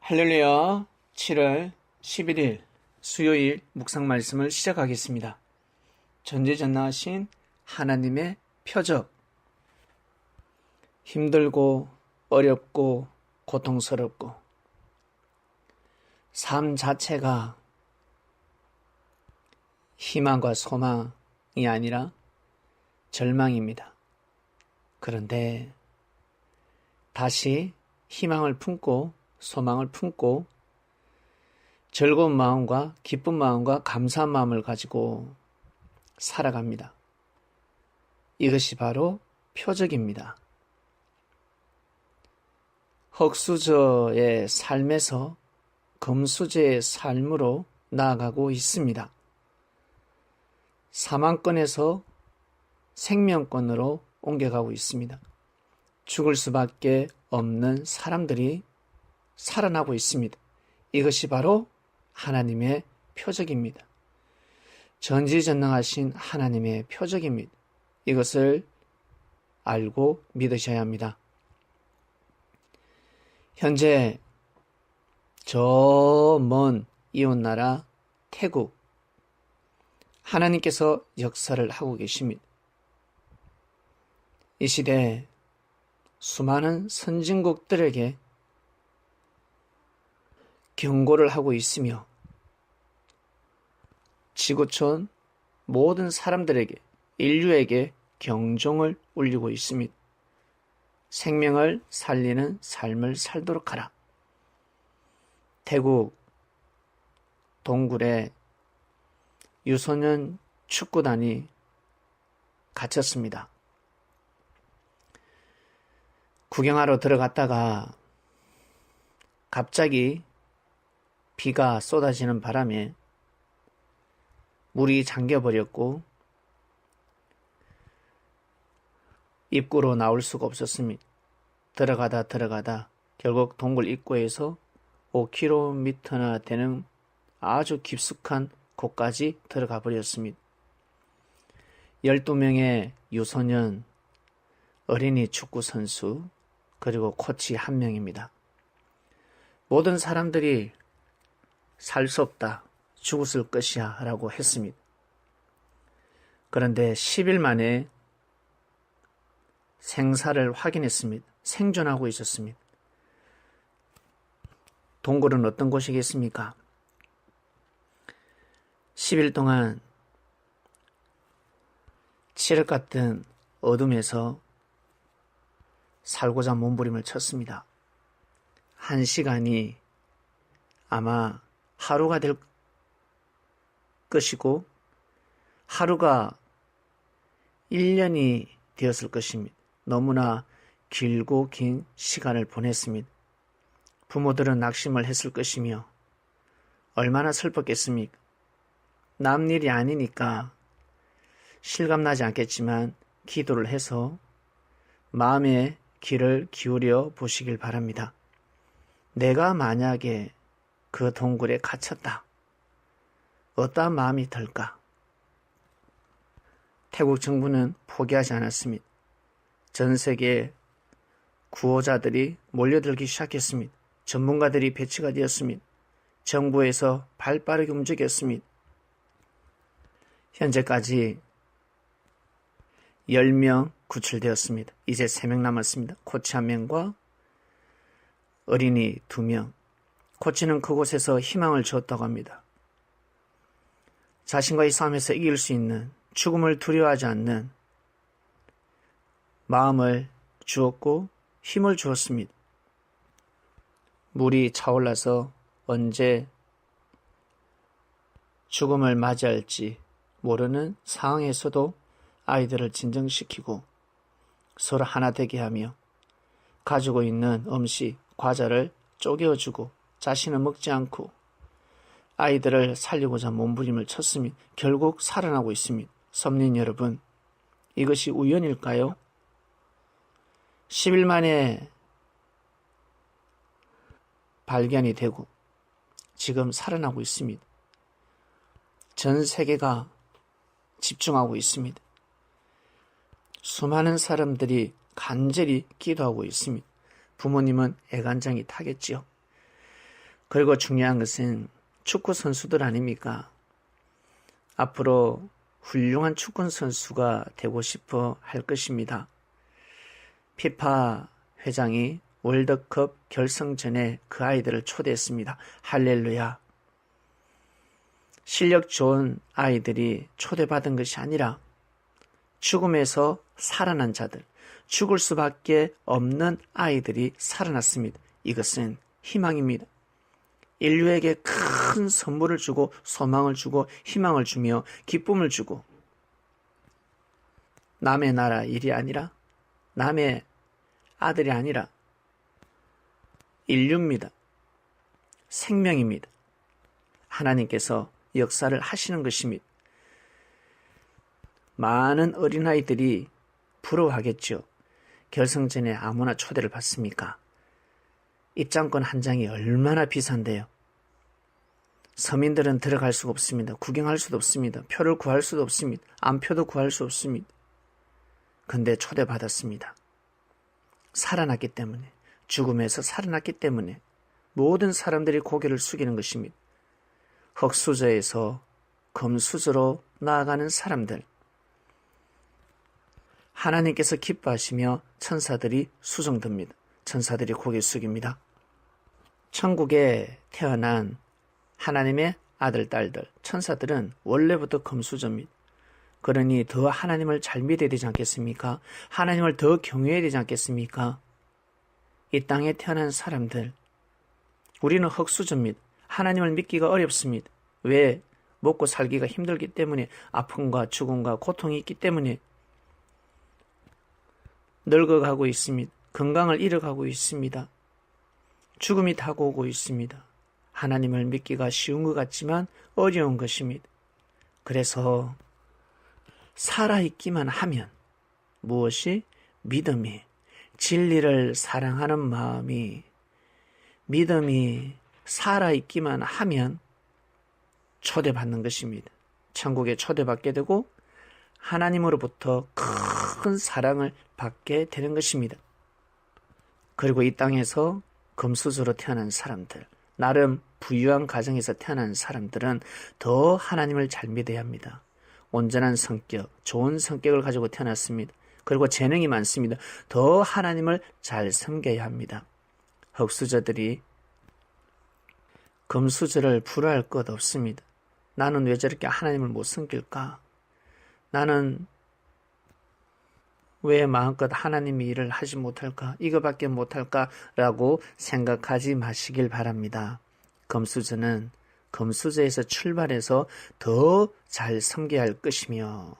할렐루야. 7월 11일 수요일 묵상 말씀을 시작하겠습니다. 전지전능하신 하나님의 표적. 힘들고 어렵고 고통스럽고 삶 자체가 희망과 소망이 아니라 절망입니다. 그런데 다시 희망을 품고 소망을 품고 즐거운 마음과 기쁜 마음과 감사한 마음을 가지고 살아갑니다. 이것이 바로 표적입니다. 흙수저의 삶에서 금수저의 삶으로 나아가고 있습니다. 사망권에서 생명권으로 옮겨가고 있습니다. 죽을 수밖에 없는 사람들이 살아나고 있습니다. 이것이 바로 하나님의 표적입니다. 전지전능하신 하나님의 표적입니다. 이것을 알고 믿으셔야 합니다. 현재 저 먼 이웃나라 태국, 하나님께서 역사를 하고 계십니다. 이 시대에 수많은 선진국들에게 경고를 하고 있으며 지구촌 모든 사람들에게, 인류에게 경종을 울리고 있습니다. 생명을 살리는 삶을 살도록 하라. 태국 동굴에 유소년 축구단이 갇혔습니다. 구경하러 들어갔다가 갑자기 비가 쏟아지는 바람에 물이 잠겨버렸고 입구로 나올 수가 없었습니다. 들어가다 결국 동굴 입구에서 5km나 되는 아주 깊숙한 곳까지 들어가 버렸습니다. 12명의 유소년, 어린이 축구선수, 그리고 코치 1명입니다. 모든 사람들이 살 수 없다, 죽었을 것이야 라고 했습니다. 그런데 10일 만에 생사를 확인했습니다. 생존하고 있었습니다. 동굴은 어떤 곳이겠습니까? 10일 동안 칠흑 같은 어둠에서 살고자 몸부림을 쳤습니다. 1시간이 아마 하루가 될 것이고 하루가 1년이 되었을 것입니다. 너무나 길고 긴 시간을 보냈습니다. 부모들은 낙심을 했을 것이며 얼마나 슬펐겠습니까? 남 일이 아니니까 실감나지 않겠지만 기도를 해서 마음의 귀를 기울여 보시길 바랍니다. 내가 만약에 그 동굴에 갇혔다. 어떠한 마음이 들까? 태국 정부는 포기하지 않았습니다. 전 세계 구호자들이 몰려들기 시작했습니다. 전문가들이 배치가 되었습니다. 정부에서 발빠르게 움직였습니다. 현재까지 10명 구출되었습니다. 이제 3명 남았습니다. 코치 1명과 어린이 2명. 코치는 그곳에서 희망을 주었다고 합니다. 자신과의 싸움에서 이길 수 있는, 죽음을 두려워하지 않는 마음을 주었고 힘을 주었습니다. 물이 차올라서 언제 죽음을 맞이할지 모르는 상황에서도 아이들을 진정시키고 서로 하나 되게 하며 가지고 있는 음식, 과자를 쪼개어주고 자신은 먹지 않고 아이들을 살리고자 몸부림을 쳤으니 결국 살아나고 있습니다. 섬린 여러분, 이것이 우연일까요? 10일 만에 발견이 되고 지금 살아나고 있습니다. 전 세계가 집중하고 있습니다. 수많은 사람들이 간절히 기도하고 있습니다. 부모님은 애간장이 타겠지요. 그리고 중요한 것은 축구 선수들 아닙니까? 앞으로 훌륭한 축구 선수가 되고 싶어 할 것입니다. 피파 회장이 월드컵 결승전에 그 아이들을 초대했습니다. 할렐루야. 실력 좋은 아이들이 초대받은 것이 아니라 죽음에서 살아난 자들, 죽을 수밖에 없는 아이들이 살아났습니다. 이것은 희망입니다. 인류에게 큰 선물을 주고 소망을 주고 희망을 주며 기쁨을 주고 남의 나라 일이 아니라 남의 아들이 아니라 인류입니다. 생명입니다. 하나님께서 역사를 하시는 것입니다. 많은 어린아이들이 부러워하겠죠. 결승전에 아무나 초대를 받습니까? 입장권 한 장이 얼마나 비싼데요. 서민들은 들어갈 수가 없습니다. 구경할 수도 없습니다. 표를 구할 수도 없습니다. 안표도 구할 수 없습니다. 근데 초대받았습니다. 살아났기 때문에, 죽음에서 살아났기 때문에 모든 사람들이 고개를 숙이는 것입니다. 흙수저에서 금수저로 나아가는 사람들, 하나님께서 기뻐하시며 천사들이 수종듭니다. 천사들이 고개 숙입니다. 천국에 태어난 하나님의 아들, 딸들, 천사들은 원래부터 금수저입니다. 그러니 더 하나님을 잘 믿어야 되지 않겠습니까? 하나님을 더 경외해야 되지 않겠습니까? 이 땅에 태어난 사람들, 우리는 흙수저입니다. 하나님을 믿기가 어렵습니다. 왜? 먹고 살기가 힘들기 때문에, 아픔과 죽음과 고통이 있기 때문에 늙어가고 있습니다. 건강을 잃어가고 있습니다. 죽음이 다가오고 있습니다. 하나님을 믿기가 쉬운 것 같지만 어려운 것입니다. 그래서 살아있기만 하면 무엇이? 믿음이, 진리를 사랑하는 마음이, 믿음이 살아있기만 하면 초대받는 것입니다. 천국에 초대받게 되고 하나님으로부터 큰 사랑을 받게 되는 것입니다. 그리고 이 땅에서 금수저로 태어난 사람들, 나름 부유한 가정에서 태어난 사람들은 더 하나님을 잘 믿어야 합니다. 온전한 성격, 좋은 성격을 가지고 태어났습니다. 그리고 재능이 많습니다. 더 하나님을 잘 섬겨야 합니다. 흙수저들이 금수저를 부러워할 것 없습니다. 나는 왜 저렇게 하나님을 못 섬길까? 나는 왜 마음껏 하나님의 일을 하지 못할까? 이거밖에 못할까? 라고 생각하지 마시길 바랍니다. 금수저는 금수저에서 출발해서 더 잘 섬겨야 할 것이며,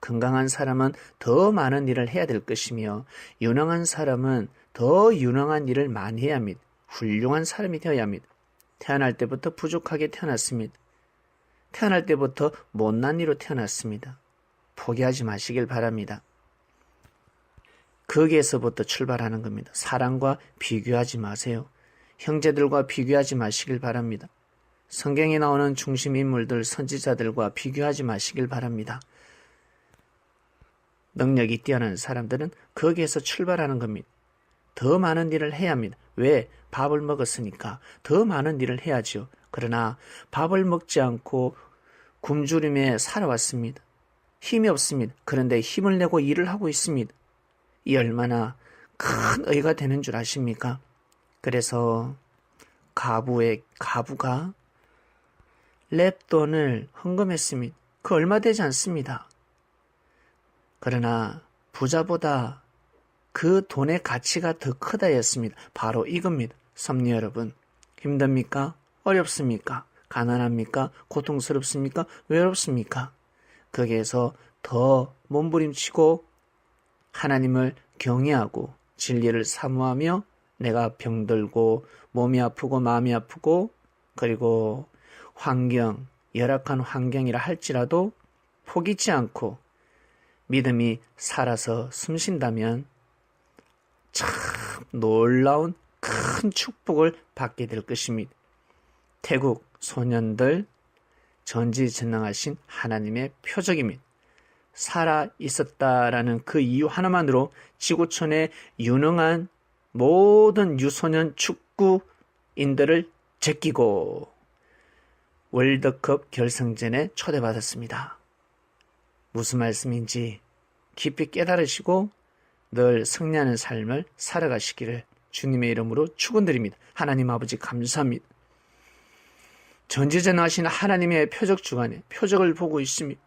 건강한 사람은 더 많은 일을 해야 될 것이며, 유능한 사람은 더 유능한 일을 많이 해야 합니다. 훌륭한 사람이 되어야 합니다. 태어날 때부터 부족하게 태어났습니다. 태어날 때부터 못난 이로 태어났습니다. 포기하지 마시길 바랍니다. 거기에서부터 출발하는 겁니다. 사랑과 비교하지 마세요. 형제들과 비교하지 마시길 바랍니다. 성경에 나오는 중심 인물들, 선지자들과 비교하지 마시길 바랍니다. 능력이 뛰어난 사람들은 거기에서 출발하는 겁니다. 더 많은 일을 해야 합니다. 왜? 밥을 먹었으니까 더 많은 일을 해야죠. 그러나 밥을 먹지 않고 굶주림에 살아왔습니다. 힘이 없습니다. 그런데 힘을 내고 일을 하고 있습니다. 이 얼마나 큰 의가 되는 줄 아십니까? 그래서 가부가 랩돈을 헌금했습니다. 그 얼마 되지 않습니다. 그러나 부자보다 그 돈의 가치가 더 크다 했습니다. 바로 이겁니다. 섭리 여러분, 힘듭니까? 어렵습니까? 가난합니까? 고통스럽습니까? 외롭습니까? 거기에서 더 몸부림치고 하나님을 경외하고 진리를 사모하며 내가 병들고 몸이 아프고 마음이 아프고 그리고 열악한 환경이라 할지라도 포기치 않고 믿음이 살아서 숨쉰다면 참 놀라운 큰 축복을 받게 될 것입니다. 태국 소년들 전지전능하신 하나님의 표적입니다. 살아 있었다라는 그 이유 하나만으로 지구촌의 유능한 모든 유소년 축구인들을 제끼고 월드컵 결승전에 초대받았습니다. 무슨 말씀인지 깊이 깨달으시고 늘 승리하는 삶을 살아가시기를 주님의 이름으로 축원드립니다. 하나님 아버지 감사합니다. 전지전능하신 하나님의 표적 주간에 표적을 보고 있습니다.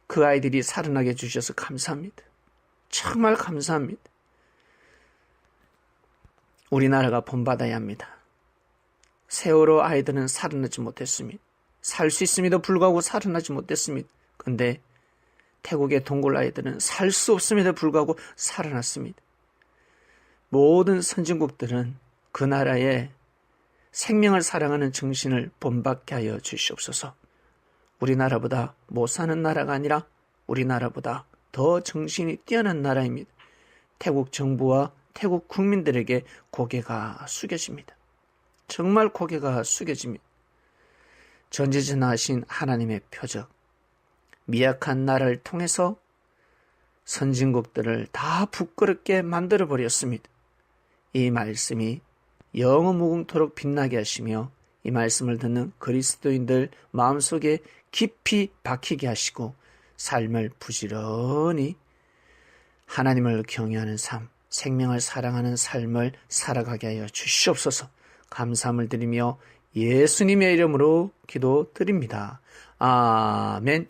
그 아이들이 살아나게 해주셔서 감사합니다. 정말 감사합니다. 우리나라가 본받아야 합니다. 세월호 아이들은 살아나지 못했습니다. 살 수 있음에도 불구하고 살아나지 못했습니다. 그런데 태국의 동굴 아이들은 살 수 없음에도 불구하고 살아났습니다. 모든 선진국들은 그 나라의 생명을 사랑하는 정신을 본받게 하여 주시옵소서. 우리나라보다 못 사는 나라가 아니라 우리나라보다 더 정신이 뛰어난 나라입니다. 태국 정부와 태국 국민들에게 고개가 숙여집니다. 정말 고개가 숙여집니다. 전지전능하신 하나님의 표적, 미약한 나라를 통해서 선진국들을 다 부끄럽게 만들어버렸습니다. 이 말씀이 영원 무궁토록 빛나게 하시며 이 말씀을 듣는 그리스도인들 마음속에 깊이 박히게 하시고 삶을 부지런히 하나님을 경외하는 삶, 생명을 사랑하는 삶을 살아가게 하여 주시옵소서. 감사함을 드리며 예수님의 이름으로 기도드립니다. 아멘.